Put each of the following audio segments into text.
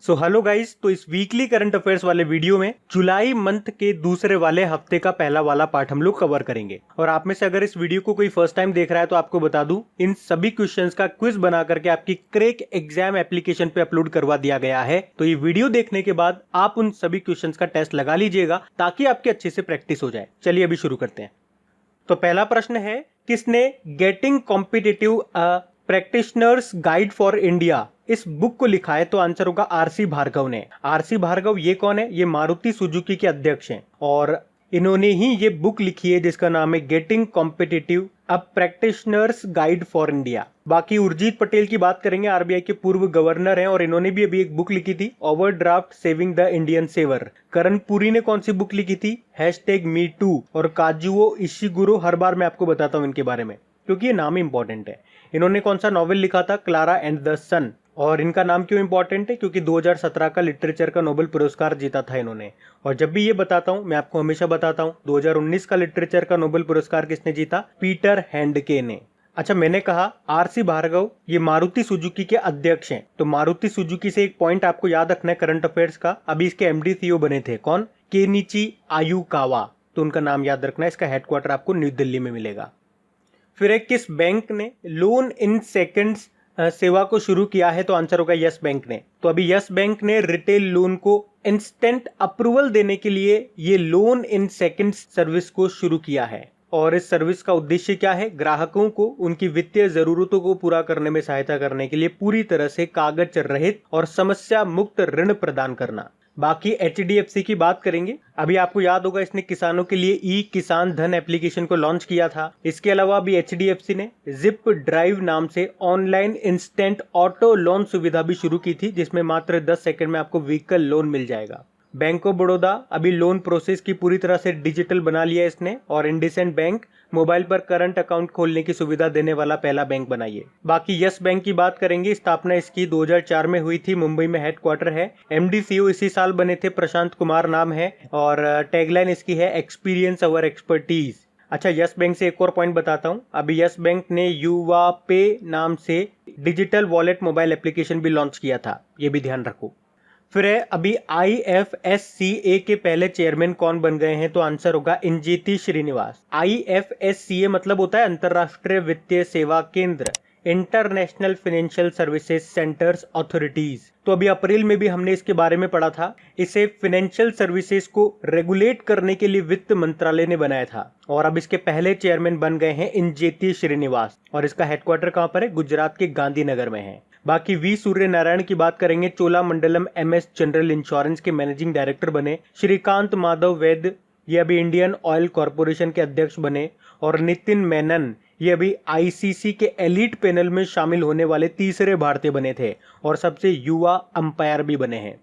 So hello guys, तो इस weekly current affairs वाले वीडियो में जुलाई मंथ के दूसरे वाले हफ्ते का पहला वाला पार्ट हम लोग कवर करेंगे। और आप में से अगर इस वीडियो को कोई फर्स्ट टाइम देख रहा है तो आपको बता दूं, इन सभी क्वेश्चंस का क्विज बना करके आपकी क्रैक एग्जाम एप्लीकेशन पे अपलोड करवा दिया गया है। तो ये वीडियो देखने के बाद आप उन सभी क्वेश्चन का टेस्ट लगा लीजिएगा ताकि आपकी अच्छे से प्रैक्टिस हो जाए। चलिए अभी शुरू करते हैं। तो पहला प्रश्न है, किसने getting competitive practitioners guide for India इस बुक को लिखा है? तो आंसर होगा आरसी भार्गव ने। आरसी भार्गव ये कौन है? ये मारुति सुजुकी के अध्यक्ष हैं और इन्होंने ही ये बुक लिखी है जिसका नाम है getting competitive a practitioners guide for India. बाकी उर्जित पटेल की बात करेंगे, आरबीआई के पूर्व गवर्नर हैं और इन्होंने भी अभी एक बुक लिखी थी, overdraft saving the Indian saver. Karan Puri ने कौन सी बुक लिखी थी? #MeToo। और काजुओ इशिगुरो, हर बार मैं आपको बताता हूं इनके बारे में क्योंकि ये नाम इंपॉर्टेंट है। इन्होंने कौन सा नॉवेल लिखा था? क्लारा एंड द सन। और इनका नाम क्यों इंपॉर्टेंट है? क्योंकि 2017 का लिटरेचर का नोबेल पुरस्कार जीता था इन्होंने। और जब भी ये बताता हूं मैं आपको हमेशा बताता हूं, 2019 का लिटरेचर का नोबेल पुरस्कार किसने जीता? पीटर हैंडके ने। अच्छा, मैंने कहा आरसी भार्गव ये मारुति सुजुकी के अध्यक्ष हैं। तो मारुति सुजुकी से एक पॉइंट आपको याद रखना है करंट अफेयर्स का, अभी इसके एमडी सीईओ बने थे कौन? Kenichi Ayukawa. तो उनका नाम याद रखना है। इसका हेडक्वार्टर आपको न्यू दिल्ली में मिलेगा। फिर एक, किस बैंक ने लोन इन सेकंड्स सेवा को शुरू किया है? तो आंसर होगा यस बैंक ने। तो अभी यस बैंक ने रिटेल लोन को इंस्टेंट अप्रूवल देने के लिए ये लोन इन सेकंड्स सर्विस को शुरू किया है। और इस सर्विस का उद्देश्य क्या है? ग्राहकों को उनकी वित्तीय जरूरतों को पूरा करने में सहायता करने के लिए पूरी तरह से कागज रहित और समस्या मुक्त ऋण प्रदान करना। बाकी एचडीएफसी की बात करेंगे। अभी आपको याद होगा इसने किसानों के लिए ई किसान धन एप्लीकेशन को लॉन्च किया था। इसके अलावा अभी एचडीएफसी ने जिप ड्राइव नाम से ऑनलाइन इंस्टेंट ऑटो लोन सुविधा भी शुरू की थी जिसमें मात्र 10 सेकंड में आपको व्हीकल लोन मिल जाएगा। बैंक ऑफ बड़ौदा अभी लोन प्रोसेस की पूरी तरह से डिजिटल बना लिया इसने। और इंडसइंड बैंक मोबाइल पर करंट अकाउंट खोलने की सुविधा देने वाला पहला बैंक बनाई है। बाकी यस बैंक की बात करेंगे, स्थापना इसकी 2004 में हुई थी, मुंबई में हेडक्वार्टर है। एमडी सीईओ इसी साल बने थे, प्रशांत कुमार नाम है। और टैगलाइन इसकी है एक्सपीरियंस अवर एक्सपर्टीज। अच्छा, यस बैंक से एक और पॉइंट बताता हूं। अभी यस बैंक ने युवा पे नाम से डिजिटल वॉलेट मोबाइल एप्लीकेशन भी लॉन्च किया था, ये भी ध्यान रखो। फिर है, अभी IFSCA के पहले चेयरमैन कौन बन गए हैं? तो आंसर होगा इंजेती श्रीनिवास। IFSCA मतलब होता है अंतरराष्ट्रीय वित्तीय सेवा केंद्र, international financial services centres authorities. तो अभी अप्रैल में भी हमने इसके बारे में पढ़ा था। इसे फाइनेंशियल सर्विसेज को रेगुलेट करने के लिए वित्त मंत्रालय ने बनाया था। और अब इसके पहले चेयरमैन बन गए हैं इंजेती श्रीनिवास। और इसका हेडक्वार्टर कहां पर है? गुजरात के गांधीनगर में है। बाकी वी सूर्य नारायण की बात करेंगे, चोलामंडलम MS जनरल इंश्योरेंस के मैनेजिंग डायरेक्टर बने। श्रीकांत माधव वैद्य ये अभी इंडियन ऑयल कॉरपोरेशन के अध्यक्ष बने। और नितिन मेनन ये अभी ICC के एलीट पैनल में शामिल होने वाले तीसरे भारतीय बने थे और सबसे युवा अंपायर भी बने हैं।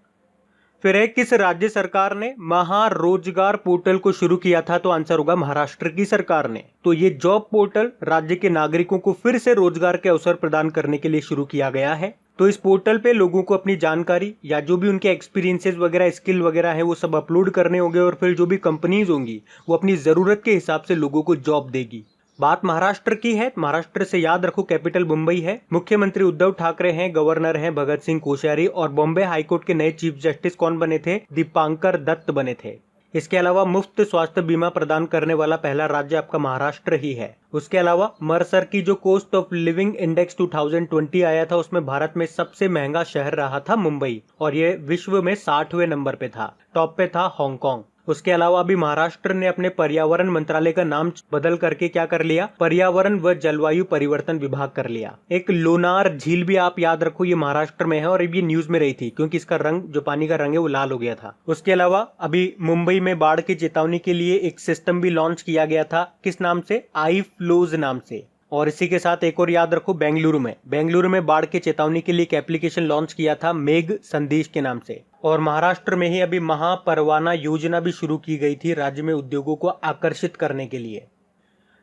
फिर है, किस राज्य सरकार ने महारोजगार पोर्टल को शुरू किया था? तो आंसर होगा महाराष्ट्र की सरकार ने। तो ये जॉब पोर्टल राज्य के नागरिकों को फिर से रोजगार के अवसर प्रदान करने के लिए शुरू किया गया है। तो इस पोर्टल पे लोगों को अपनी जानकारी या जो भी उनके एक्सपीरियंसेस वगैरह स्किल वगैरह है वो सब अपलोड करने होंगे और फिर जो भी कंपनीज होंगी वो अपनी जरूरत के हिसाब से लोगों को जॉब देगी। बात महाराष्ट्र की है, महाराष्ट्र से याद रखो कैपिटल मुंबई है। मुख्यमंत्री उद्धव ठाकरे हैं, गवर्नर हैं भगत सिंह कोश्यारी। और बॉम्बे हाईकोर्ट के नए चीफ जस्टिस कौन बने थे? दीपांकर दत्त बने थे। इसके अलावा मुफ्त स्वास्थ्य बीमा प्रदान करने वाला पहला राज्य आपका महाराष्ट्र ही है। उसके अलावा मर्सर की जो कॉस्ट ऑफ लिविंग इंडेक्स 2020 आया था उसमें भारत में सबसे महंगा शहर रहा था मुंबई और ये विश्व में 60वें नंबर पे था। टॉप पे था हांगकांग। उसके अलावा अभी महाराष्ट्र ने अपने पर्यावरण मंत्रालय का नाम बदल करके क्या कर लिया? पर्यावरण व जलवायु परिवर्तन विभाग कर लिया। एक लोनार झील भी आप याद रखो, ये महाराष्ट्र में है और ये न्यूज में रही थी क्योंकि इसका रंग, जो पानी का रंग है वो लाल हो गया था। उसके अलावा अभी मुंबई में बाढ़ की चेतावनी के लिए एक सिस्टम भी लॉन्च किया गया था। किस नाम से? iFlows नाम से। और इसी के साथ एक और याद रखो, बेंगलुरु में बाढ़ की चेतावनी के लिए एक एप्लीकेशन लॉन्च किया था मेघ संदेश के नाम से। और महाराष्ट्र में ही अभी महापरवाना योजना भी शुरू की गई थी राज्य में उद्योगों को आकर्षित करने के लिए।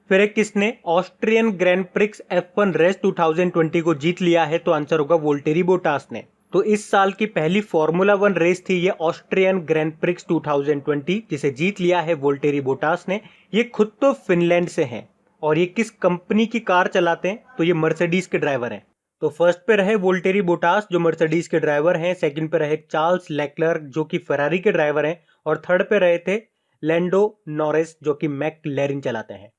फिर एक, किसने Austrian grand prix F1 race 2020 को जीत लिया है? तो आंसर होगा वोल्टेरी बोटास ने। तो इस साल की पहली फॉर्मूला 1 रेस थी ये ऑस्ट्रियन ग्रैंड प्रिक्स 2020 जिसे जीत लिया है वोल्टेरी बोटास ने। ये खुद तो फिनलैंड से हैं और ये किस कंपनी की कार चलाते हैं? तो ये मर्सिडीज के ड्राइवर हैं। तो फर्स्ट पे रहे वोल्टेरी बोटास जो मर्सिडीज के ड्राइवर हैं, सेकंड पे रहे चार्ल्स लेक्लर्क जो कि फेरारी के ड्राइवर हैं, और थर्ड पे रहे थे लैंडो नॉरिस जो कि मैकलैरेन चलाते हैं।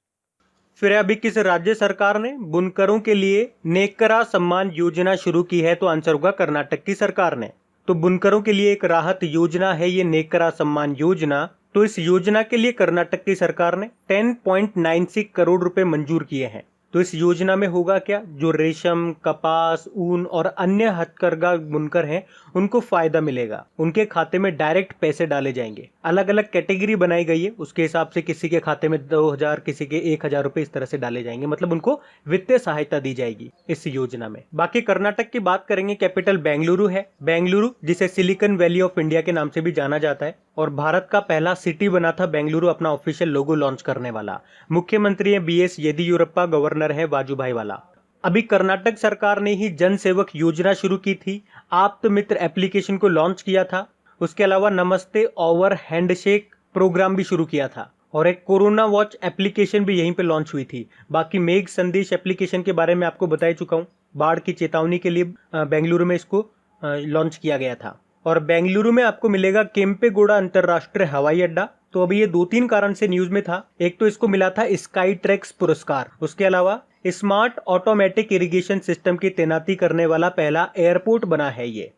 फिर अभी किस राज्य सरकार ने बुनकरों के लिए नेकरा सम्मान योजना शुरू की है? तो आंसर होगा कर्नाटक की सरकार ने। तो बुनकरों के लिए एक राहत योजना है ये नेकरा सम्मान योजना। तो इस योजना के लिए कर्नाटक की सरकार ने 10.96 करोड़ रुपए मंजूर किए हैं। तो इस योजना में होगा क्या, जो रेशम, कपास, ऊन और अन्य हथकरघा बुनकर हैं उनको फायदा मिलेगा। उनके खाते में डायरेक्ट पैसे डाले जाएंगे। अलग अलग कैटेगरी बनाई गई है, उसके हिसाब से किसी के खाते में 2000, किसी के 1000 रुपए इस तरह से डाले जाएंगे। मतलब उनको वित्तीय सहायता दी जाएगी इस योजना में। बाकी कर्नाटक की बात करेंगे, कैपिटल बेंगलुरु है। बेंगलुरु जिसे सिलिकॉन वैली ऑफ इंडिया के नाम से भी जाना जाता है, और भारत का पहला सिटी बना था बेंगलुरु अपना ऑफिशियल लोगो लॉन्च करने वाला। मुख्यमंत्री हैं BS येदियुरप्पा, गवर्नर है वाजुभाई वाला। अभी कर्नाटक सरकार ने ही जन सेवक योजना शुरू की थी, आप्त मित्र एप्लीकेशन को लॉन्च किया था। उसके अलावा नमस्ते ओवर हैंडशेक प्रोग्राम भी शुरू किया था, और एक कोरोना वॉच एप्लीकेशन भी यहीं पे लॉन्च हुई थी। बाकी मेघ संदेश एप्लीकेशन के बारे में आपको बता ही चुका हूँ, बाढ़ की चेतावनी के लिए बेंगलुरु में इसको लॉन्च किया गया था। और बेंगलुरु में आपको मिलेगा केम्पेगौड़ा अंतरराष्ट्रीय हवाई अड्डा। तो अभी ये 2-3 कारण से न्यूज में था। एक तो इसको मिला था स्काई ट्रैक्स पुरस्कार, उसके अलावा स्मार्ट ऑटोमेटिक इरिगेशन सिस्टम की तैनाती करने वाला पहला एयरपोर्ट बना है ये।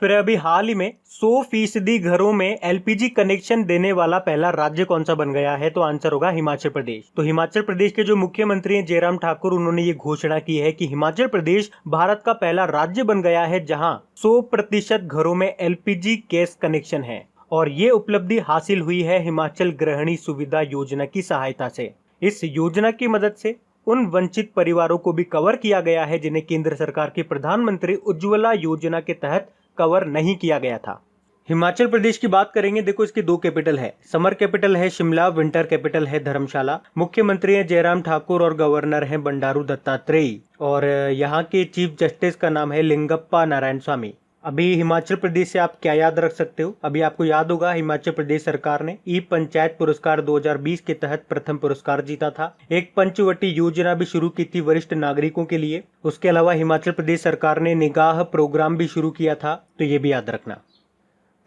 फिर अभी हाल ही में 100% घरों में LPG कनेक्शन देने वाला पहला राज्य कौन सा बन गया है? तो आंसर होगा हिमाचल प्रदेश। तो हिमाचल प्रदेश के जो मुख्यमंत्री हैं जयराम ठाकुर, उन्होंने ये घोषणा की है कि हिमाचल प्रदेश भारत का पहला राज्य बन गया है जहां 100% घरों में LPG गैस कनेक्शन है, और ये उपलब्धि हासिल हुई है हिमाचल गृहिणी सुविधा योजना की सहायता से। इस योजना की मदद से उन वंचित परिवारों को भी कवर किया गया है जिन्हें केंद्र सरकार की प्रधानमंत्री उज्ज्वला योजना के तहत कवर नहीं किया गया था। हिमाचल प्रदेश की बात करेंगे, देखो इसकी 2 कैपिटल है। समर कैपिटल है शिमला, विंटर कैपिटल है धर्मशाला। मुख्यमंत्री हैं जयराम ठाकुर और गवर्नर हैं बंडारू दत्तात्रेय, और यहाँ के चीफ जस्टिस का नाम है लिंगप्पा नारायण स्वामी। अभी हिमाचल प्रदेश से आप क्या याद रख सकते हो? अभी आपको याद होगा हिमाचल प्रदेश सरकार ने ई पंचायत पुरस्कार 2020 के तहत प्रथम पुरस्कार जीता था। एक पंचवटी योजना भी शुरू की थी वरिष्ठ नागरिकों के लिए। उसके अलावा हिमाचल प्रदेश सरकार ने निगाह प्रोग्राम भी शुरू किया था, तो ये भी याद रखना।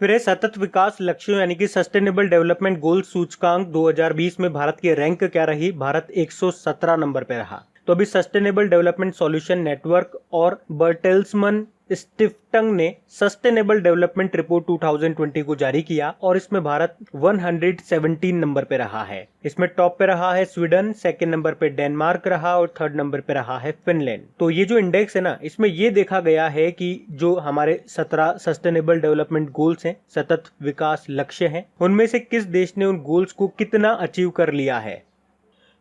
फिर है सतत विकास लक्ष्यों यानी कि सस्टेनेबल डेवलपमेंट गोल सूचकांक 2020 में भारत की रैंक क्या रही? भारत 117 नंबर पे रहा। तो अभी सस्टेनेबल डेवलपमेंट सॉल्यूशन नेटवर्क और बर्टेल्समन स्टिफ्टंग ने सस्टेनेबल डेवलपमेंट रिपोर्ट 2020 को जारी किया, और इसमें भारत 117 नंबर पे रहा है। इसमें टॉप पे रहा है स्वीडन, सेकंड नंबर पे डेनमार्क रहा, और थर्ड नंबर पे रहा है फिनलैंड। तो ये जो इंडेक्स है ना, इसमें ये देखा गया है कि जो हमारे 17 सस्टेनेबल डेवलपमेंट गोल्स हैं, सतत विकास लक्ष्य हैं, उनमें से किस देश ने उन गोल्स को कितना अचीव कर लिया है।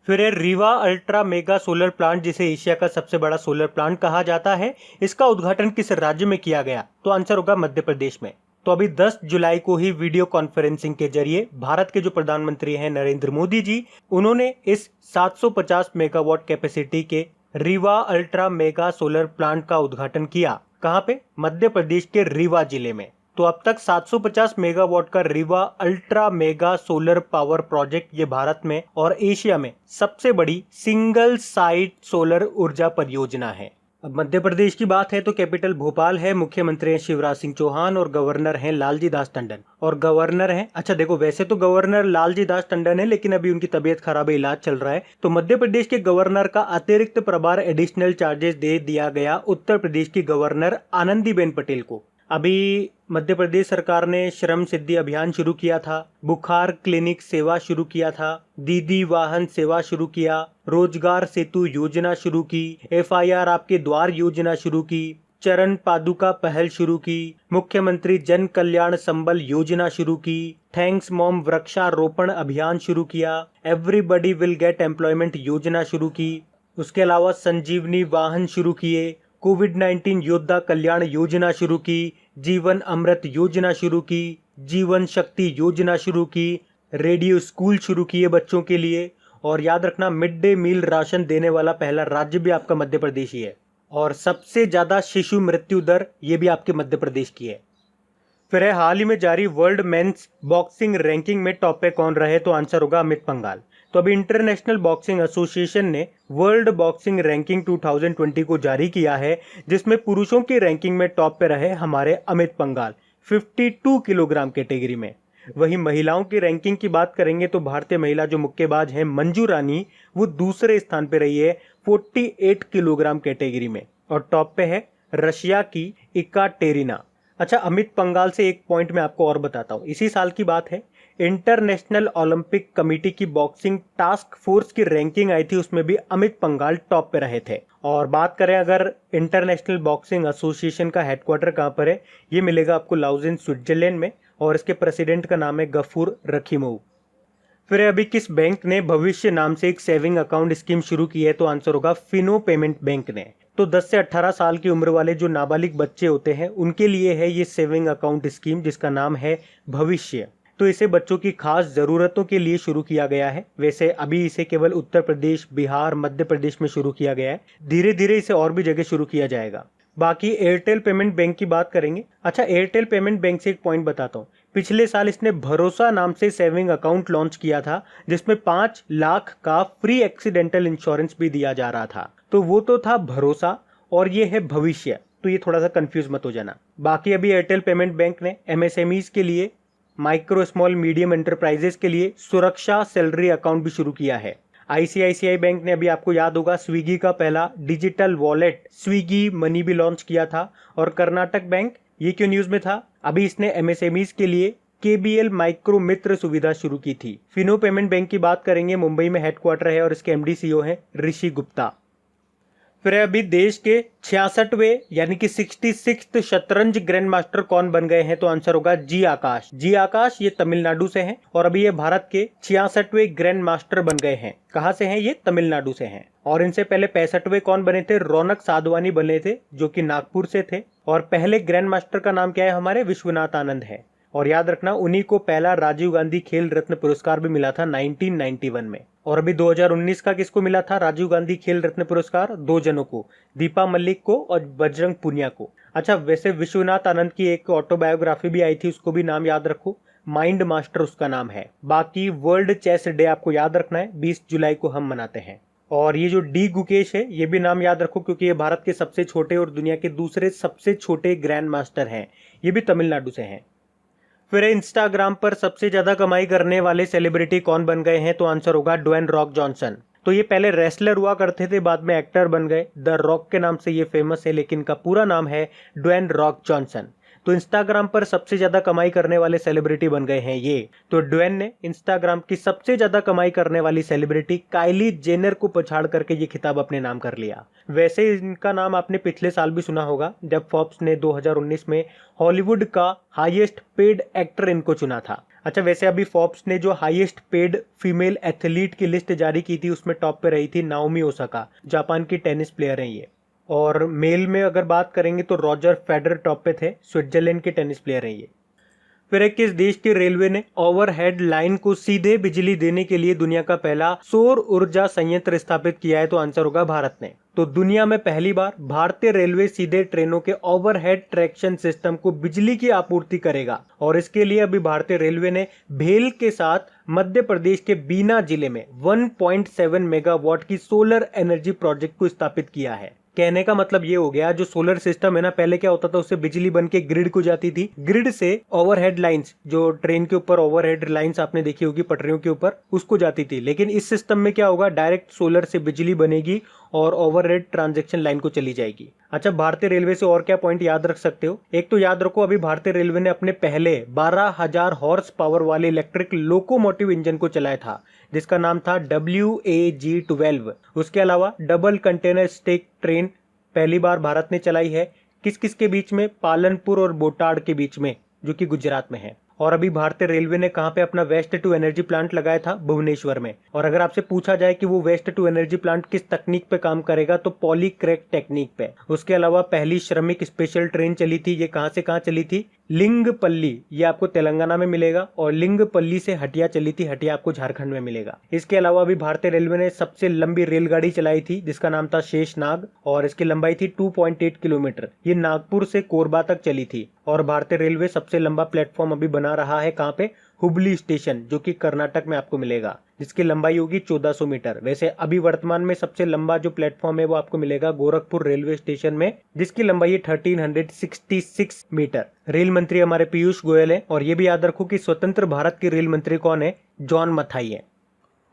फिर है Rewa ultra mega solar plant, जिसे एशिया का सबसे बड़ा सोलर प्लांट कहा जाता है। इसका उद्घाटन किस राज्य में किया गया? तो आंसर होगा मध्य प्रदेश में। तो अभी 10 जुलाई को ही वीडियो कॉन्फ्रेंसिंग के जरिए भारत के जो प्रधानमंत्री हैं नरेंद्र मोदी जी, उन्होंने इस 750 मेगावाट कैपेसिटी के Rewa ultra mega solar plant का उद्घाटन किया। कहाँ पे? मध्य प्रदेश के रीवा जिले में। तो अब तक 750 मेगावाट का Rewa ultra mega solar power project ये भारत में और एशिया में सबसे बड़ी सिंगल साइट सोलर ऊर्जा परियोजना है। अब मध्य प्रदेश की बात है तो कैपिटल भोपाल है, मुख्यमंत्री हैं शिवराज सिंह चौहान और गवर्नर हैं लालजी दास टंडन। और गवर्नर हैं, अच्छा देखो वैसे तो गवर्नर लालजी दास टंडन है, लेकिन अभी उनकी तबीयत खराब है, इलाज चल रहा है। तो मध्य प्रदेश के गवर्नर का अतिरिक्त प्रभार एडिशनल चार्जेस दे दिया गया उत्तर प्रदेश की गवर्नर आनंदीबेन पटेल को। अभी मध्य प्रदेश सरकार ने श्रम सिद्धि अभियान शुरू किया था, बुखार क्लिनिक सेवा शुरू किया था, दीदी वाहन सेवा शुरू किया, रोजगार सेतु योजना शुरू की, FIR आपके द्वार योजना शुरू की, चरण पादुका पहल शुरू की, मुख्यमंत्री जन कल्याण संबल योजना शुरू की, थैंक्स मॉम वृक्षारोपण अभियान शुरू किया, एवरीबडी विल गेट एम्प्लॉयमेंट योजना शुरू की। उसके अलावा संजीवनी वाहन शुरू किए, कोविड-19 योद्धा कल्याण योजना शुरू की, जीवन अमृत योजना शुरू की, जीवन शक्ति योजना शुरू की, रेडियो स्कूल शुरू किए बच्चों के लिए। और याद रखना मिड डे मील राशन देने वाला पहला राज्य भी आपका मध्य प्रदेश ही है। और सबसे ज्यादा शिशु मृत्यु दर ये भी आपके मध्य प्रदेश की है। फिर है हाल ही में जारी वर्ल्ड मेंस बॉक्सिंग रैंकिंग में टॉप पे कौन रहे? तो आंसर होगा अमित पंघाल। तो अभी इंटरनेशनल बॉक्सिंग एसोसिएशन ने वर्ल्ड बॉक्सिंग रैंकिंग 2020 को जारी किया है, जिसमें पुरुषों की रैंकिंग में टॉप पे रहे हमारे अमित पंघाल 52 किलोग्राम कैटेगरी में। वहीं महिलाओं की रैंकिंग की बात करेंगे तो भारतीय महिला जो मुक्केबाज हैं मंजू रानी, वो दूसरे स्थान पे रही है 48 किलोग्राम कैटेगरी में। और टॉप पे है रशिया की इकाटेरिना। अच्छा, अमित पंघाल से एक पॉइंट मैं आपको और बताता हूँ। इसी साल की बात है, इंटरनेशनल ओलंपिक कमेटी की बॉक्सिंग टास्क फोर्स की रैंकिंग आई थी, उसमें भी अमित पंघाल टॉप पे रहे थे। और बात करें अगर इंटरनेशनल बॉक्सिंग एसोसिएशन का हेडक्वार्टर कहाँ पर है, ये मिलेगा आपको लाउजेन स्विट्जरलैंड में, और इसके प्रेसिडेंट का नाम है गफूर रखीमोव। फिर अभी किस बैंक ने भविष्य नाम से एक सेविंग अकाउंट स्कीम शुरू की है, तो आंसर होगा फिनो पेमेंट बैंक ने। तो 10 से 18 साल की उम्र वाले जो नाबालिग बच्चे होते हैं उनके लिए है ये सेविंग अकाउंट स्कीम, जिसका नाम है भविष्य। तो इसे बच्चों की खास जरूरतों के लिए शुरू किया गया है। वैसे अभी इसे केवल उत्तर प्रदेश, बिहार, मध्य प्रदेश में शुरू किया गया है, धीरे धीरे इसे और भी जगह शुरू किया जाएगा। बाकी एयरटेल पेमेंट बैंक की बात करेंगे। अच्छा, एयरटेल पेमेंट बैंक से एक पॉइंट बताता हूँ। पिछले साल इसने भरोसा नाम से सेविंग अकाउंट लॉन्च किया था, जिसमें 5 लाख का फ्री एक्सीडेंटल इंश्योरेंस भी दिया जा रहा था। तो वो तो था भरोसा, और ये है भविष्य, तो ये थोड़ा सा कंफ्यूज मत हो जाना। बाकी अभी एयरटेल पेमेंट बैंक ने एमएसएमईज के लिए, माइक्रो स्मॉल मीडियम एंटरप्राइजेस के लिए सुरक्षा सैलरी अकाउंट भी शुरू किया है। आईसीआईसीआई बैंक ने, अभी आपको याद होगा, स्विगी का पहला डिजिटल वॉलेट स्विगी मनी भी लॉन्च किया था। और कर्नाटक बैंक, ये क्यों न्यूज में था, अभी इसने एमएसएमईज के लिए केबीएल माइक्रो मित्र सुविधा शुरू की थी। फिनो पेमेंट बैंक की बात करेंगे, मुंबई में हेडक्वार्टर है और इसके एमडी सीईओ है ऋषि गुप्ता। फिर अभी देश के 66वें यानी कि 66th शतरंज ग्रैंड मास्टर कौन बन गए हैं, तो आंसर होगा जी आकाश। जी आकाश ये तमिलनाडु से हैं और अभी ये भारत के 66वें ग्रैंड मास्टर बन गए हैं। कहां से हैं ये? तमिलनाडु से हैं। और इनसे पहले 65वें कौन बने थे? रौनक साधवानी बने थे, जो कि नागपुर से थे। और पहले ग्रैंड मास्टर का नाम क्या है? हमारे विश्वनाथ आनंद है। और याद रखना, उन्हीं को पहला राजीव गांधी खेल रत्न पुरस्कार भी मिला था 1991 में। और अभी 2019 का किसको मिला था राजीव गांधी खेल रत्न पुरस्कार? 2 जनों को, दीपा मलिक को और बजरंग पुनिया को। अच्छा, वैसे विश्वनाथ आनंद की एक ऑटोबायोग्राफी भी आई थी, उसको भी नाम याद रखो, माइंड मास्टर उसका नाम है। बाकी वर्ल्ड चेस डे आपको याद रखना है, 20 जुलाई को हम मनाते हैं। और ये जो डी गुकेश है, ये भी नाम याद रखो, क्योंकि ये भारत के सबसे छोटे और दुनिया के दूसरे सबसे छोटे ग्रैंड मास्टर हैं। ये भी तमिलनाडु से हैं। फिर इंस्टाग्राम पर सबसे ज्यादा कमाई करने वाले सेलिब्रिटी कौन बन गए हैं, तो आंसर होगा ड्वेन रॉक जॉनसन। तो ये पहले रेसलर हुआ करते थे, बाद में एक्टर बन गए। द रॉक के नाम से ये फेमस है, लेकिन इनका पूरा नाम है ड्वेन रॉक जॉनसन। तो इंस्टाग्राम पर सबसे ज्यादा कमाई करने वाले सेलिब्रिटी बन गए हैं ये। तो ड्वेन ने इंस्टाग्राम की सबसे ज्यादा कमाई करने वाली सेलिब्रिटी काइली जेनर को पछाड़ करके ये खिताब अपने नाम कर लिया। वैसे इनका नाम आपने पिछले साल भी सुना होगा, जब फोर्ब्स ने 2019 में हॉलीवुड का हाईएस्ट पेड एक्टर इनको चुना था। अच्छा, वैसे अभी फोर्ब्स ने जो हाईएस्ट पेड फीमेल एथलीट की लिस्ट जारी की थी, उसमें टॉप पे रही थी नाओमी ओसाका, जापान की टेनिस प्लेयर हैं ये। और मेल में अगर बात करेंगे तो रॉजर फेडरर टॉप पे थे, स्विट्जरलैंड के टेनिस प्लेयर हैं ये। फिर एक, किस देश की रेलवे ने ओवरहेड लाइन को सीधे बिजली देने के लिए दुनिया का पहला सौर ऊर्जा संयंत्र स्थापित किया है, तो आंसर होगा भारत ने। तो दुनिया में पहली बार भारतीय रेलवे सीधे ट्रेनों के ओवरहेड ट्रैक्शन सिस्टम को बिजली की आपूर्ति करेगा। और इसके लिए अभी भारतीय रेलवे ने भेल के साथ मध्य प्रदेश के बीना जिले में 1.7 मेगावाट की सोलर एनर्जी प्रोजेक्ट को स्थापित किया है। कहने का मतलब ये हो गया, जो सोलर सिस्टम है ना, पहले क्या होता था, उससे बिजली बन के ग्रिड को जाती थी, ग्रिड से ओवरहेड लाइंस, जो ट्रेन के ऊपर ओवरहेड लाइंस आपने देखी होगी पटरियों के ऊपर, उसको जाती थी। लेकिन इस सिस्टम में क्या होगा, डायरेक्ट सोलर से बिजली बनेगी और ओवरहेड ट्रांजैक्शन लाइन को चली जाएगी। अच्छा, भारतीय रेलवे से और क्या पॉइंट याद रख सकते हो? एक तो याद रखो, अभी भारतीय रेलवे ने अपने पहले 12,000 हॉर्स पावर वाले इलेक्ट्रिक लोकोमोटिव इंजन को चलाया था, जिसका नाम था WAG-12। उसके अलावा डबल कंटेनर स्टेक ट्रेन पहली बार भारत ने चलाई है। किस किस के बीच में? पालनपुर और बोटाड़ के बीच में, जो कि गुजरात में है। और अभी भारतीय रेलवे ने कहां पे अपना वेस्ट टू एनर्जी प्लांट लगाया था? भुवनेश्वर में। और अगर आपसे पूछा जाए कि वो वेस्ट टू एनर्जी प्लांट किस तकनीक पे काम करेगा, तो पॉलीक्रैक टेक्निक पे। उसके अलावा पहली श्रमिक स्पेशल ट्रेन चली थी, ये कहां से कहां चली थी? लिंगपल्ली, ये आपको तेलंगाना में मिलेगा, और लिंगपल्ली से हटिया चली थी, हटिया आपको झारखंड में मिलेगा। इसके अलावा भी भारतीय रेलवे ने सबसे लंबी रेलगाड़ी चलाई थी, जिसका नाम था शेषनाग, और इसकी लंबाई थी 2.8 किलोमीटर। ये नागपुर से कोरबा तक चली थी। और भारतीय रेलवे सबसे लंबा प्लेटफॉर्म अभी बना रहा है कहाँ पे? हुबली स्टेशन, जो कि कर्नाटक में आपको मिलेगा। जिसकी लंबाई होगी 1400 मीटर। वैसे अभी वर्तमान में सबसे लंबा जो प्लेटफॉर्म है वो आपको मिलेगा गोरखपुर रेलवे स्टेशन में, जिसकी लंबाई है 1366 मीटर। रेल मंत्री हमारे पीयूष गोयल है। और ये भी याद रखो कि स्वतंत्र भारत के रेल मंत्री कौन है? जॉन मथाई है।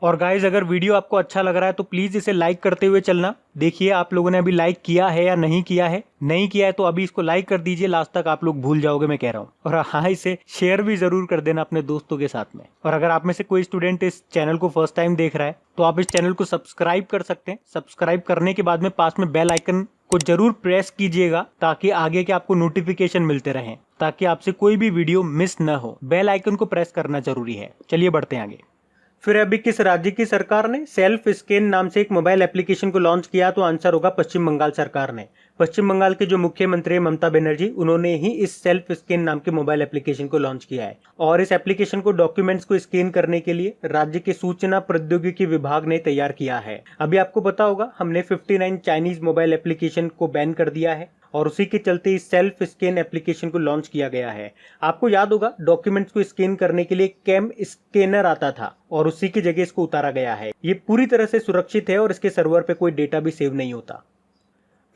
और गाइज अगर वीडियो आपको अच्छा लग रहा है तो प्लीज इसे लाइक करते हुए चलना। देखिए आप लोगों ने अभी लाइक किया है या नहीं किया है। नहीं किया है तो अभी इसको लाइक कर दीजिए, लास्ट तक आप लोग भूल जाओगे मैं कह रहा हूँ। और हाँ, इसे शेयर भी जरूर कर देना अपने दोस्तों के साथ में। और अगर आप में से कोई स्टूडेंट इस चैनल को फर्स्ट टाइम देख रहा है तो आप इस चैनल को सब्सक्राइब कर सकते हैं। सब्सक्राइब करने के बाद में पास में बेल आइकन को जरूर प्रेस कीजिएगा ताकि आगे के आपको नोटिफिकेशन मिलते रहें, ताकि आपसे कोई भी वीडियो मिस न हो। बेल आइकन को प्रेस करना जरूरी है। चलिए बढ़ते हैं आगे। फिर अभी किस राज्य की सरकार ने सेल्फ स्कैन नाम से एक मोबाइल एप्लीकेशन को लॉन्च किया? तो आंसर होगा पश्चिम बंगाल सरकार ने। पश्चिम बंगाल के जो मुख्यमंत्री है ममता बनर्जी, उन्होंने ही इस सेल्फ स्कैन नाम के मोबाइल एप्लीकेशन को लॉन्च किया है। और इस एप्लीकेशन को डॉक्यूमेंट्स को स्कैन करने के लिए राज्य के सूचना प्रौद्योगिकी विभाग ने तैयार किया है। अभी आपको पता होगा हमने 59 चाइनीज मोबाइल एप्लीकेशन को बैन कर दिया है और उसी के चलते इस सेल्फ स्कैन एप्लीकेशन को लॉन्च किया गया है। आपको याद होगा डॉक्यूमेंट्स को स्कैन करने के लिए कैम स्कैनर आता था और उसी की जगह इसको उतारा गया है। ये पूरी तरह से सुरक्षित है और इसके सर्वर पे कोई डेटा भी सेव नहीं होता।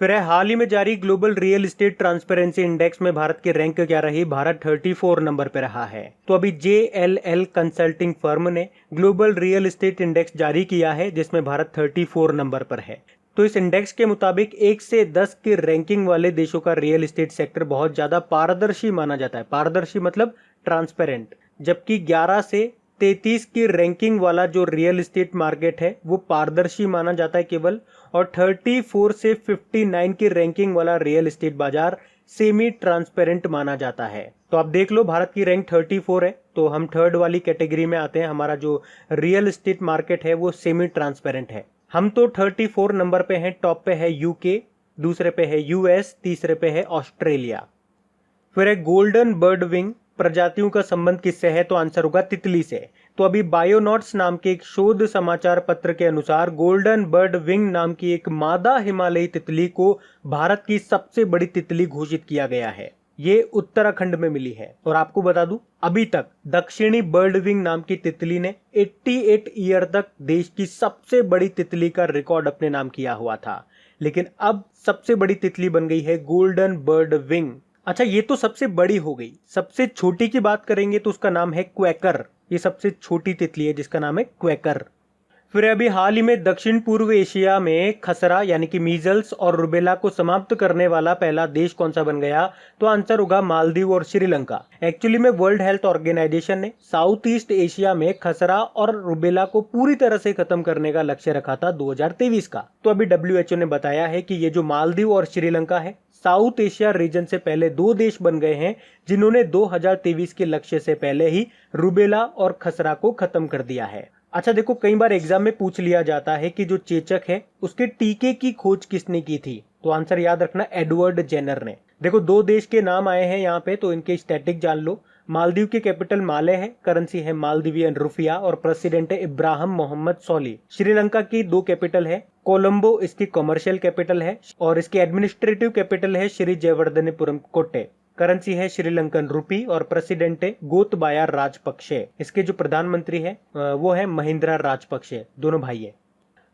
फिर है हाल ही में जारी global real estate transparency index में भारत की रैंक क्या रही? भारत 34 नंबर पे रहा है। तो अभी JLL कंसल्टिंग फर्म ने ग्लोबल रियल एस्टेट इंडेक्स जारी किया है जिसमें भारत 34 नंबर पर है। तो इस इंडेक्स के मुताबिक 1 से 10 की रैंकिंग वाले देशों का रियल एस्टेट सेक्टर बहुत ज्यादा पारदर्शी माना जाता है। पारदर्शी मतलब ट्रांसपेरेंट। जबकि 11 से 33 की रैंकिंग वाला जो रियल एस्टेट मार्केट है वो पारदर्शी माना जाता है केवल। और 34 से 59 की रैंकिंग वाला रियल एस्टेट बाजार सेमी ट्रांसपेरेंट माना जाता है। तो आप देख लो भारत की रैंक 34 है तो हम थर्ड वाली कैटेगरी में आते हैं। हमारा जो रियल एस्टेट मार्केट है वो सेमी ट्रांसपेरेंट है। हम तो 34 नंबर पे हैं। टॉप पे है यूके, दूसरे पे है यूएस, तीसरे पे है ऑस्ट्रेलिया। फिर है गोल्डन बर्ड विंग प्रजातियों का संबंध किससे है? तो आंसर होगा तितली से। तो अभी बायोनॉट्स नाम के एक शोध समाचार पत्र के अनुसार गोल्डन बर्ड विंग नाम की एक मादा हिमालयी तितली को भारत की सबसे बड़ी तितली घोषित किया गया है। ये उत्तराखंड में मिली है। और आपको बता दूं अभी तक दक्षिणी बर्ड विंग नाम की तितली ने 88 ईयर तक देश की सबसे बड़ी तितली का रिकॉर्ड अपने नाम किया हुआ था, लेकिन अब सबसे बड़ी तितली बन गई है गोल्डन बर्ड विंग। अच्छा, ये तो सबसे बड़ी हो गई। सबसे छोटी की बात करेंगे तो उसका नाम है क्वेकर। ये सबसे छोटी तितली है जिसका नाम है क्वेकर। फिर अभी हाल ही में दक्षिण पूर्व एशिया में खसरा यानी कि मीजल्स और रुबेला को समाप्त करने वाला पहला देश कौन सा बन गया? तो आंसर होगा मालदीव और श्रीलंका। एक्चुअली में वर्ल्ड हेल्थ ऑर्गेनाइजेशन ने साउथ ईस्ट एशिया में खसरा और रुबेला को पूरी तरह से खत्म करने का लक्ष्य रखा था 2023 का। तो अभी WHO ने बताया है कि ये जो मालदीव और श्रीलंका है साउथ एशिया रीजन से पहले 2 देश बन गए हैं जिन्होंने 2023 के लक्ष्य से पहले ही रुबेला और खसरा को खत्म कर दिया है। अच्छा देखो, कई बार एग्जाम में पूछ लिया जाता है कि जो चेचक है उसके टीके की खोज किसने की थी? तो आंसर याद रखना एडवर्ड जेनर ने। देखो 2 देश के नाम आए हैं यहाँ पे तो इनके स्टैटिक जान लो। मालदीव की कैपिटल माले है, करेंसी है मालदीवियन रुपया और प्रेसिडेंट है इब्राहिम मोहम्मद सोली। श्रीलंका की 2 कैपिटल है, कोलंबो इसकी कॉमर्शियल कैपिटल है और इसकी एडमिनिस्ट्रेटिव कैपिटल है श्री जयवर्धनेपुरम कोट्टे। करेंसी है श्रीलंकन रुपी और प्रेसिडेंट है गोतबाया राजपक्षे। इसके जो प्रधानमंत्री है वो है महिंद्रा राजपक्षे, दोनों भाई है।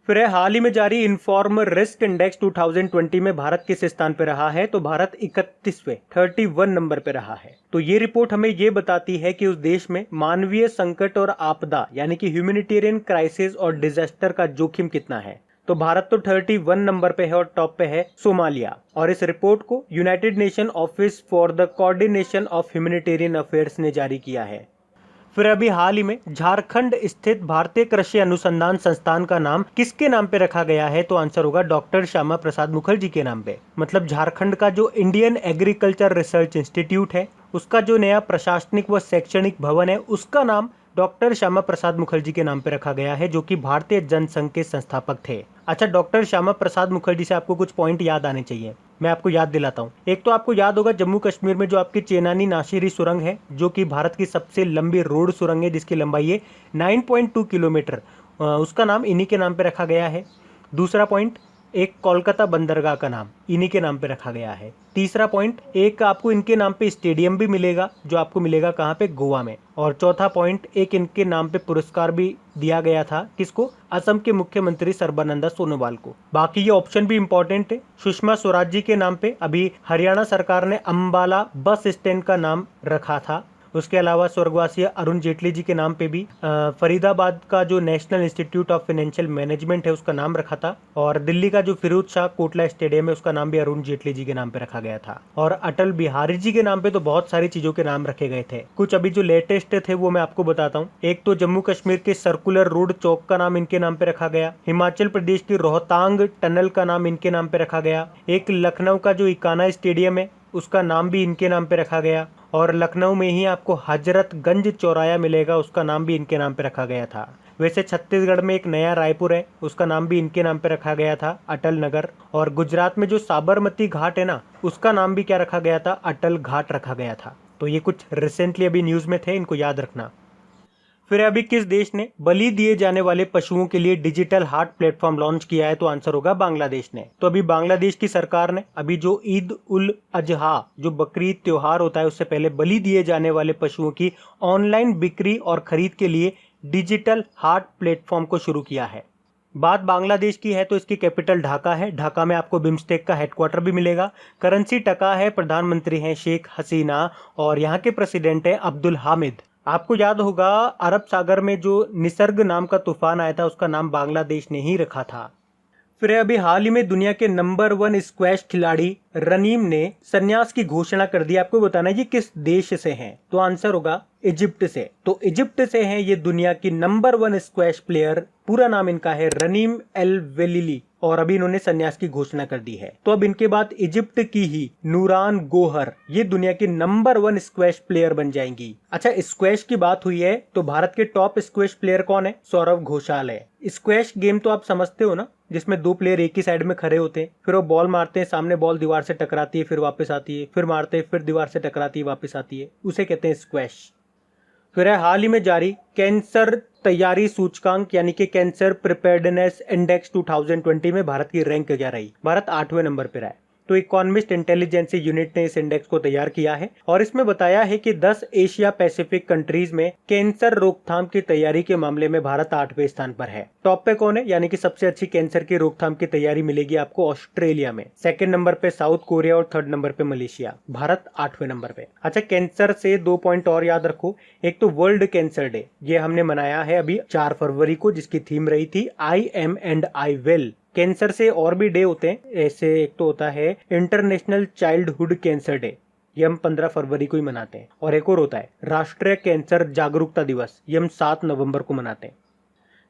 फिर है हाल ही में जारी इन्फॉर्मर रिस्क इंडेक्स 2020 में भारत किस स्थान पे रहा है? तो भारत 31वें 31 नंबर पे रहा है। तो ये रिपोर्ट हमें ये बताती है कि उस देश में मानवीय संकट और आपदा यानी कि ह्यूमैनिटेरियन क्राइसिस और डिजास्टर का जोखिम कितना है। तो भारत तो 31 नंबर पे है और टॉप पे है सोमालिया। और इस रिपोर्ट को United nation office for the coordination of humanitarian affairs ने जारी किया है। फिर अभी हाल ही में झारखंड स्थित भारतीय कृषि अनुसंधान संस्थान का नाम किसके नाम पे रखा गया है? तो आंसर होगा डॉक्टर श्यामा प्रसाद मुखर्जी के नाम पे। मतलब झारखंड का जो इंडियन एग्रीकल्चर रिसर्च इंस्टीट्यूट है उसका जो नया प्रशासनिक व शैक्षणिक भवन है उसका नाम डॉक्टर श्यामा प्रसाद मुखर्जी के नाम पे रखा गया है, जो कि भारतीय जनसंघ के संस्थापक थे। अच्छा, डॉक्टर श्यामा प्रसाद मुखर्जी से आपको कुछ पॉइंट याद आने चाहिए, मैं आपको याद दिलाता हूँ। एक तो आपको याद होगा जम्मू कश्मीर में जो आपकी चेनानी नाशिरी सुरंग है जो कि भारत की सबसे लंबी रोड सुरंग है जिसकी लंबाई है 9.2 किलोमीटर, उसका नाम इन्हीं के नाम पे रखा गया है। दूसरा पॉइंट, एक कोलकाता बंदरगाह का नाम इन्हीं के नाम पे रखा गया है। तीसरा पॉइंट, एक आपको इनके नाम पे स्टेडियम भी मिलेगा, जो आपको मिलेगा कहाँ पे, गोवा में। और चौथा पॉइंट, एक इनके नाम पे पुरस्कार भी दिया गया था, किसको, असम के मुख्यमंत्री सर्बानंद सोनोवाल को। बाकी ये ऑप्शन भी इंपॉर्टेंट है। सुषमा स्वराज जी के नाम पे अभी हरियाणा सरकार ने अंबाला बस स्टैंड का नाम रखा था। उसके अलावा स्वर्गवासी अरुण जेटली जी के नाम पे भी फरीदाबाद का जो national institute of financial management है उसका नाम रखा था। और दिल्ली का जो फिरोज शाह कोटला स्टेडियम है उसका नाम भी अरुण जेटली जी के नाम पे रखा गया था। और अटल बिहारी जी के नाम पे तो बहुत सारी चीजों के नाम रखे गए थे। कुछ अभी जो लेटेस्ट थे वो मैं आपको बताता हूँ। एक तो जम्मू कश्मीर के सर्कुलर रोड चौक का नाम इनके नाम पे रखा गया। हिमाचल प्रदेश की रोहतांग टनल का नाम इनके नाम पे रखा गया। एक लखनऊ का जो इकाना स्टेडियम है उसका नाम भी इनके नाम पे रखा गया। और लखनऊ में ही आपको हजरतगंज चौराया मिलेगा, उसका नाम भी इनके नाम पे रखा गया था। वैसे छत्तीसगढ़ में एक नया रायपुर है, उसका नाम भी इनके नाम पे रखा गया था, अटल नगर। और गुजरात में जो साबरमती घाट है ना, उसका नाम भी क्या रखा गया था, अटल घाट रखा गया था। तो ये कुछ रिसेंटली अभी न्यूज में थे, इनको याद रखना। फिर अभी किस देश ने बलि दिए जाने वाले पशुओं के लिए डिजिटल हार्ट प्लेटफॉर्म लॉन्च किया है, तो आंसर होगा बांग्लादेश ने। तो अभी बांग्लादेश की सरकार ने अभी जो ईद उल अजहा जो बकरीद त्योहार होता है उससे पहले बलि दिए जाने वाले पशुओं की ऑनलाइन बिक्री और खरीद के लिए डिजिटल हार्ट प्लेटफॉर्म को शुरू किया है। बात बांग्लादेश की है तो इसकी कैपिटल ढाका है। ढाका में आपको बिम्स्टेक का हेडक्वार्टर भी मिलेगा। करेंसी टका है, प्रधानमंत्री हैं शेख हसीना और यहाँ के प्रेसिडेंट है अब्दुल हामिद। आपको याद होगा अरब सागर में जो निसर्ग नाम का तूफान आया था उसका नाम बांग्लादेश ने ही रखा था। फिर अभी हाल ही में दुनिया के नंबर 1 स्क्वैश खिलाड़ी रनीम ने संन्यास की घोषणा कर दी। आपको बताना है ये किस देश से हैं, तो आंसर होगा इजिप्ट से। तो इजिप्ट से हैं ये दुनिया की नंबर 1 स्क्वैश प्लेयर। पूरा नाम इनका है रनीम एल वेलिली और अभी इन्होंने संन्यास की घोषणा कर दी है। तो अब इनके बाद इजिप्ट की ही नूरान गोहर ये दुनिया की नंबर 1 स्क्वैश प्लेयर बन जाएंगी। अच्छा, स्क्वैश की बात हुई है तो भारत के टॉप स्क्वैश प्लेयर कौन है, सौरव घोषाल है। स्क्वैश गेम तो आप समझते हो ना, जिसमें 2 प्लेयर एक ही साइड में खड़े होते हैं, फिर वो बॉल मारते हैं, सामने बॉल दीवार से टकराती है, फिर वापस आती है, फिर मारते हैं, फिर दीवार से टकराती है, वापस आती है, उसे कहते हैं स्क्वैश। फिर है हाल ही में जारी कैंसर तैयारी सूचकांक यानी कि कैंसर प्रिपेयर्डनेस इंडेक्स 2020 में भारत की रैंक क्या रही। भारत 8वें नंबर पर है। तो इकोनॉमिस्ट इंटेलिजेंस यूनिट ने इस इंडेक्स को तैयार किया है और इसमें बताया है कि 10 एशिया पैसिफिक कंट्रीज में कैंसर रोकथाम की तैयारी के मामले में भारत 8वें स्थान पर है। टॉप पे कौन है, यानी कि सबसे अच्छी कैंसर की रोकथाम की तैयारी मिलेगी आपको ऑस्ट्रेलिया में। सेकंड नंबर पे साउथ कोरिया और थर्ड नंबर पे मलेशिया। भारत 8वें नंबर पे। अच्छा, कैंसर से 2 पॉइंट और याद रखो। एक तो वर्ल्ड कैंसर डे, ये हमने मनाया है अभी 4 फरवरी को, जिसकी थीम रही थी I am and I will. Cancer से और भी डे होते हैं, ऐसे एक तो होता है इंटरनेशनल चाइल्डहुड कैंसर डे, ये हम 15 फरवरी को ही मनाते हैं। और एक और होता है राष्ट्रीय कैंसर जागरूकता दिवस, ये हम 7 नवंबर को मनाते हैं।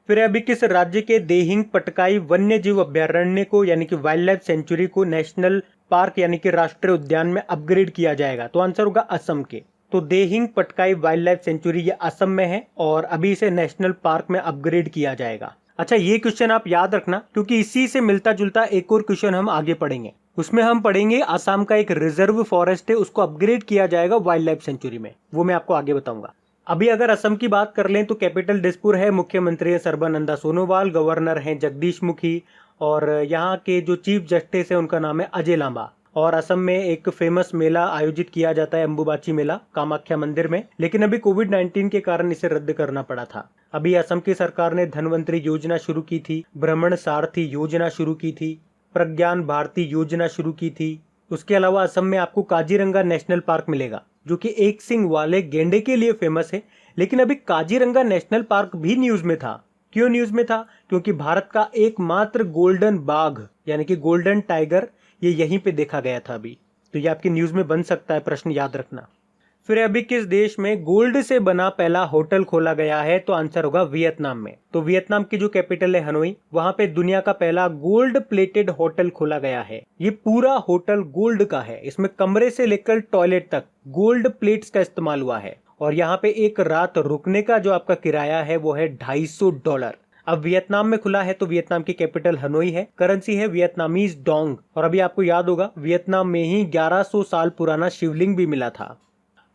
फिर अभी किस राज्य के देहिंग पटकाई वन्य जीव अभ्यारण्य को यानी कि वाइल्ड लाइफ सेंचुरी को नेशनल पार्क यानी कि राष्ट्रीय उद्यान में अपग्रेड किया जाएगा, तो आंसर होगा असम के। तो Dehing Patkai wild life sanctuary ये असम में है और अभी इसे नेशनल पार्क में अपग्रेड किया जाएगा। अच्छा, ये क्वेश्चन आप याद रखना क्योंकि इसी से मिलता जुलता एक और क्वेश्चन हम आगे पढ़ेंगे। उसमें हम पढ़ेंगे असम का एक रिजर्व फॉरेस्ट है, उसको अपग्रेड किया जाएगा वाइल्ड लाइफ सेंचुरी में, वो मैं आपको आगे बताऊंगा। अभी अगर असम की बात कर लें तो कैपिटल दिसपुर है, मुख्यमंत्री है सर्बानंद सोनोवाल, गवर्नर हैं जगदीश मुखी और यहाँ के जो चीफ जस्टिस है उनका नाम है अजय लांबा। और असम में एक फेमस मेला आयोजित किया जाता है अंबुबाची मेला कामाख्या मंदिर में, लेकिन अभी कोविड-19 के कारण इसे रद्द करना पड़ा था। अभी असम की सरकार ने धनवंतरी योजना शुरू की थी, भ्रमण सारथी योजना शुरू की थी, प्रज्ञान भारती योजना शुरू की थी। उसके अलावा असम में आपको काजीरंगा नेशनल पार्क मिलेगा जो कि एक सिंग वाले गेंडे के लिए फेमस है। लेकिन अभी काजीरंगा नेशनल पार्क भी न्यूज में था। क्यों न्यूज में था? क्योंकि भारत का एकमात्र गोल्डन बाघ यानी कि गोल्डन टाइगर ये यहीं पे देखा गया था अभी। तो ये आपकी न्यूज में बन सकता है, प्रश्न याद रखना। फिर अभी किस देश में गोल्ड से बना पहला होटल खोला गया है, तो आंसर होगा वियतनाम में। तो वियतनाम की जो कैपिटल है हनोई, वहां पे दुनिया का पहला गोल्ड प्लेटेड होटल खोला गया है। ये पूरा होटल गोल्ड का है, इसमें कमरे से लेकर टॉयलेट तक गोल्ड प्लेट्स का इस्तेमाल हुआ है। और यहाँ पे एक रात रुकने का जो आपका किराया है वो है $250। अब वियतनाम में खुला है तो वियतनाम की कैपिटल हनोई है, करेंसी है वियतनामीज डोंग। और अभी आपको याद होगा वियतनाम में ही 1100 साल पुराना शिवलिंग भी मिला था।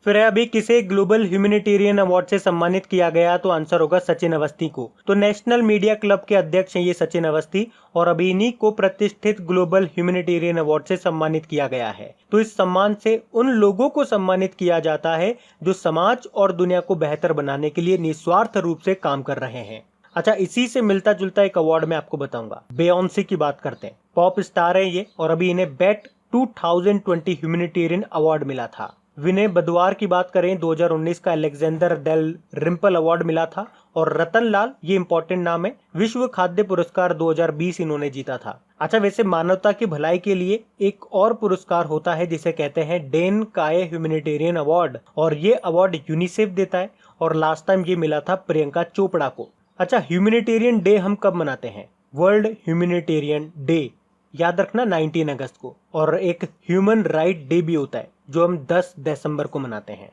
फिर अभी किसे ग्लोबल ह्यूमैनिटेरियन अवार्ड से सम्मानित किया गया, तो आंसर होगा सचिन अवस्थी को। तो नेशनल मीडिया क्लब के अध्यक्ष हैं ये सचिन अवस्थी, और अभी इन्हीं को प्रतिष्ठित ग्लोबल ह्यूमैनिटेरियन अवार्ड से सम्मानित किया गया है। तो इस सम्मान से उन लोगों को सम्मानित किया जाता है जो समाज और दुनिया को बेहतर बनाने के लिए निस्वार्थ रूप से काम कर रहे हैं। अच्छा, इसी से मिलता जुलता एक अवार्ड मैं आपको बताऊंगा। बेयोंसे की बात करते हैं, पॉप स्टार है ये, और अभी इन्हें बेट 2020 ह्यूमैनिटेरियन अवार्ड मिला था। विनय बदवार की बात करें, 2019 का अलेक्जेंडर डेल रिम्पल अवार्ड मिला था। और रतन लाल, ये इंपॉर्टेंट नाम है, विश्व खाद्य पुरस्कार 2020 इन्होंने जीता था। अच्छा, वैसे मानवता की भलाई के लिए एक और पुरस्कार होता है जिसे कहते हैं डेन काय ह्यूमैनिटेरियन अवार्ड, और ये अवार्ड यूनिसेफ देता है, और लास्ट टाइम ये मिला था प्रियंका चोपड़ा को। अच्छा, ह्यूमैनिटेरियन डे हम कब मनाते हैं? वर्ल्ड ह्यूमैनिटेरियन डे याद रखना 19 अगस्त को। और एक ह्यूमन राइट डे भी होता है जो हम 10 दिसंबर को मनाते हैं।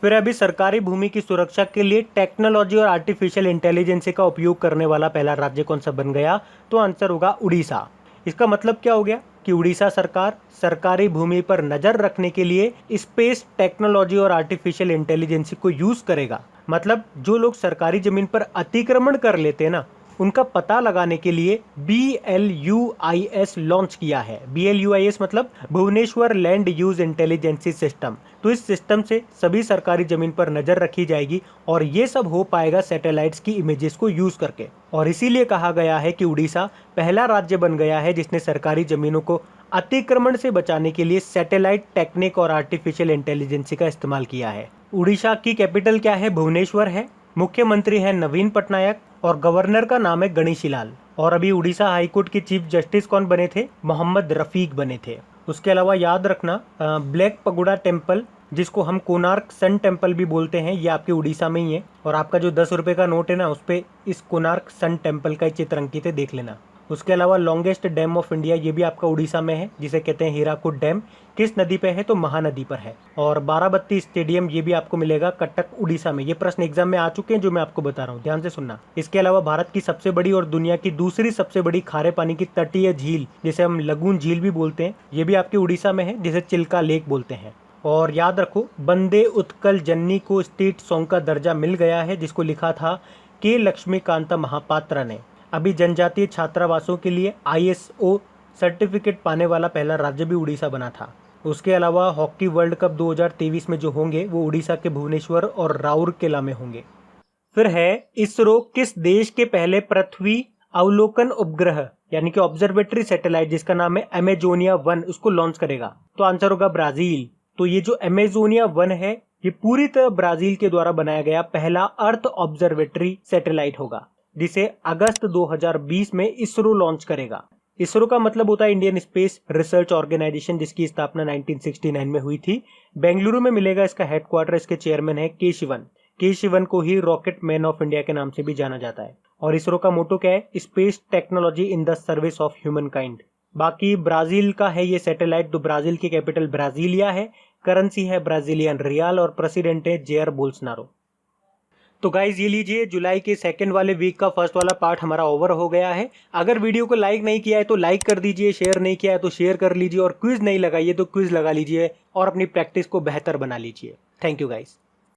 फिर अभी सरकारी भूमि की सुरक्षा के लिए टेक्नोलॉजी और आर्टिफिशियल इंटेलिजेंस का उपयोग करने वाला पहला राज्य कौन सा बन गया, तो आंसर होगा उड़ीसा। इसका मतलब क्या हो गया कि उड़ीसा सरकार सरकारी भूमि पर नजर रखने के लिए स्पेस टेक्नोलॉजी और आर्टिफिशियल इंटेलिजेंस को यूज करेगा। मतलब जो लोग सरकारी जमीन पर अतिक्रमण कर लेते हैं ना, उनका पता लगाने के लिए BLUIS लॉन्च किया है। BLUIS मतलब Bhubaneswar land use intelligence system. तो इस सिस्टम से सभी सरकारी जमीन पर नजर रखी जाएगी, और ये सब हो पाएगा सैटेलाइट्स की इमेजेस को यूज करके। और इसीलिए कहा गया है कि उड़ीसा पहला राज्य बन गया है जिसने सरकारी जमीनों को अतिक्रमण से बचाने के लिए सैटेलाइट टेक्निक और आर्टिफिशियल इंटेलिजेंसी का इस्तेमाल किया है। उड़ीसा की कैपिटल क्या है? भुवनेश्वर है। मुख्यमंत्री है नवीन पटनायक, और गवर्नर का नाम है गणेशी लाल। और अभी उड़ीसा हाईकोर्ट के चीफ जस्टिस कौन बने थे? मोहम्मद रफीक बने थे। उसके अलावा याद रखना ब्लैक पगोडा टेम्पल, जिसको हम कोणार्क सन टेम्पल भी बोलते हैं, ये आपके उड़ीसा में ही है। और आपका जो 10 रुपए का नोट है ना, उस पे इस कोणार्क सन टेम्पल का चित्र अंकित है, देख लेना। उसके अलावा लॉन्गेस्ट डैम ऑफ इंडिया, ये भी आपका उड़ीसा में है, जिसे कहते हैं हीराकुड डैम। किस नदी पे है? तो महानदी पर है। और बाराबत्ती स्टेडियम, ये भी आपको मिलेगा कटक उड़ीसा में। ये प्रश्न एग्जाम में आ चुके हैं जो मैं आपको बता रहा हूँ, ध्यान से सुनना। इसके अलावा भारत की सबसे बड़ी और दुनिया की दूसरी सबसे बड़ी खारे पानी की तटीय झील, जिसे हम लगून झील भी बोलते हैं, ये भी आपके उड़ीसा में है, जिसे चिल्का लेक बोलते हैं। और याद रखो, वंदे उत्कल जननी को स्टेट सॉन्ग का दर्जा मिल गया है, जिसको लिखा था के लक्ष्मीकांता महापात्रा ने। अभी जनजातीय छात्रावासों के लिए ISO सर्टिफिकेट पाने वाला पहला राज्य भी उड़ीसा बना था। उसके अलावा हॉकी वर्ल्ड कप 2023 में जो होंगे वो उड़ीसा के भुवनेश्वर और राउरकेला में होंगे। फिर है इसरो किस देश के पहले पृथ्वी अवलोकन उपग्रह यानी कि ऑब्जर्वेटरी सैटेलाइट, जिसका नाम है अमेजोनिया 1, उसको लॉन्च करेगा? तो आंसर होगा ब्राजील। तो ये जो अमेजोनिया 1 है, ये पूरी तरह ब्राजील के द्वारा बनाया गया पहला अर्थ ऑब्जर्वेटरी सैटेलाइट होगा, जिसे अगस्त 2020 में इसरो लॉन्च करेगा। इसरो का मतलब होता है इंडियन स्पेस रिसर्च ऑर्गेनाइजेशन, जिसकी स्थापना 1969 में हुई थी। बेंगलुरु में मिलेगा इसका हेडक्वार्टर। इसके चेयरमैन है के शिवन। के शिवन को ही रॉकेट मैन ऑफ इंडिया के नाम से भी जाना जाता है। और इसरो का मोटो क्या है? Space technology in the service of human kind. बाकी ब्राजील का है ये सैटेलाइट। तो ब्राजील की कैपिटल ब्राजीलिया है, करेंसी है ब्राजीलियन रियाल, और प्रेसिडेंट है जेयर बोल्सनारो। तो गाइज ये लीजिए, जुलाई के सेकंड वाले वीक का फर्स्ट वाला पार्ट हमारा ओवर हो गया है। अगर वीडियो को लाइक नहीं किया है तो लाइक कर दीजिए, शेयर नहीं किया है तो शेयर कर लीजिए, और क्विज नहीं लगाइए तो क्विज लगा लीजिए, और अपनी प्रैक्टिस को बेहतर बना लीजिए। Thank you guys.